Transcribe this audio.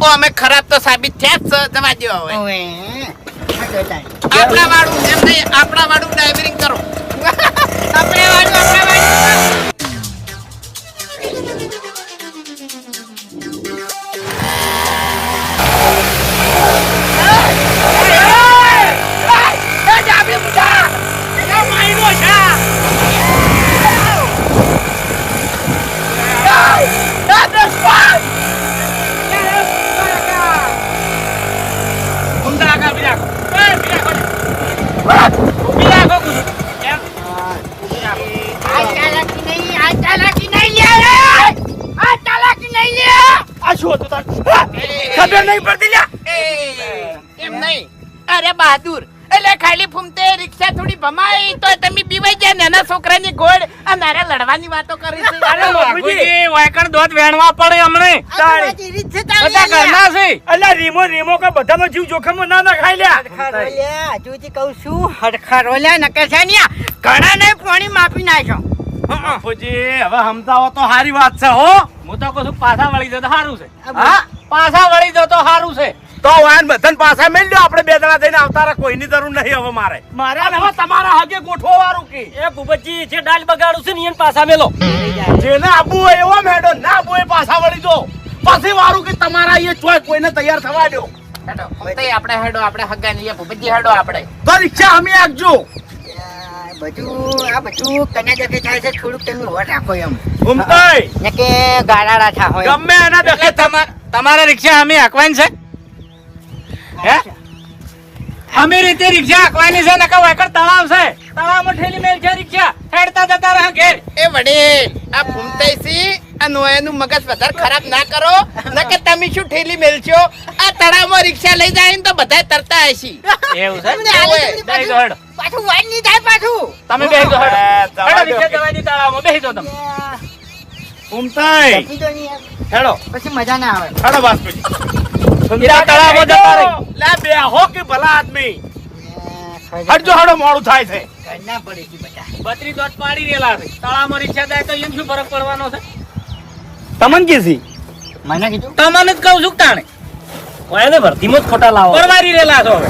ઓ અમે ખરાબ તો સાબિત થયા જ છે, જવા દો હવે. ઓવે આપણા વાળું એમ નહીં, આપણા વાળું ડ્રાઇવિંગ કરો. આપણે વાળું ખબર નહીં પડતી લ્યા. એમ નહીં, અરે બહાદુર, એટલે ખાલી ફૂમતે રિક્ષા થોડી ભમાઈ તો તમે બીવાઈ ગયા. નાના છોકરાની ગોળ આ મારે લડવાની વાતો કરી છે. અરે બાપુજી, વાયકણ દોત વેણવા પડે હમણે. બધા ઘરના છે. અલ્યા રીમો રીમો કે બધાનો જીવ જોખમમાં ના નખાય લ્યા. હજુથી કહું છું હરખા રોલ્યા નકર છે ને ઘણા નહીં પાણી માપી નાખ્યો. બાપુજી હવે સમજાવો તો સારી વાત છે હો. હું તો કહું છું પાછા વળી જતો સારું છે. હા, પાછા વળી જતો સારું છે. તો વાન બધાને પાછા મેલ લ્યો. આપણે બે જણા થઈને આવતારા કોઈની જરૂર નહીં હવે મારે. મારે હવે તમારા હગે ગોઠવો વાળું કે એ ભૂપતજી જે ડાલ બગાડું છે ને એને પાછા મેલો. જેને આબુ હોય એવો મેડો, ના આબુ હોય પાછા વળી જો. પછી વાળું કે તમારા અહીંયા ચોય કોઈને તૈયાર થવા દો. હેડો ફૂમતે આપણે હેડો, આપણે હગા નહીં ભૂપતજી હેડો આપણે. તો રિક્ષા અમે આપજો. બધું કને જગે થાય છે, થોડુંક તમે હોટ રાખો એમ. ઘૂમતાય ને કે ગાડા રાઠા હોય ગમે એના દેખે તમારે રિક્ષા અમે હાંકવાની છે. હે અમે રીતે રિક્ષા હાંકવાની છે. નકા વાયકડ તળાવ છે, તળાવમાં ઠેલી મેલ છે રિક્ષા. હેડતા જતા રહે ઘેર. એ વડીલ, આ ફૂમતે સી આ નોયાનું મગજ વધારે ખરાબ ના કરો. નકે તમે શું ઠેલી મેલશો? આ તળાવમાં રિક્ષા લઈ જાય ને તો બધા તરતા હશી. એવું છે. બેહી જો હેડો. પાછું વાઈ નહીં થાય પાછું. તમે બેહી જો હેડો. હેડો રિક્ષા જવા દી તળાવમાં બેહી જો તમે. ઘૂમતાય કીધો નહીં યાર. હેડો પછી મજા ના આવે. હેડો બાસ્કુજી. સુંદરા તળાવમાં જતા રહી. લે બેહો કે ભલા આદમી. હટજો હેડો, મોડું થાય છે. ઘરના પડે છે બધા. બત્રી દોટ પાડી રેલા છે. તળાવમાં રિક્ષા જાય તો એમ શું ફરક પડવાનો છે? તમને કીધી મને કીધું તમને જ કહું છું તાણે. ઓય ને ભરતીમાં જ ખોટા લાવો. પરવારી રેલા છો હવે.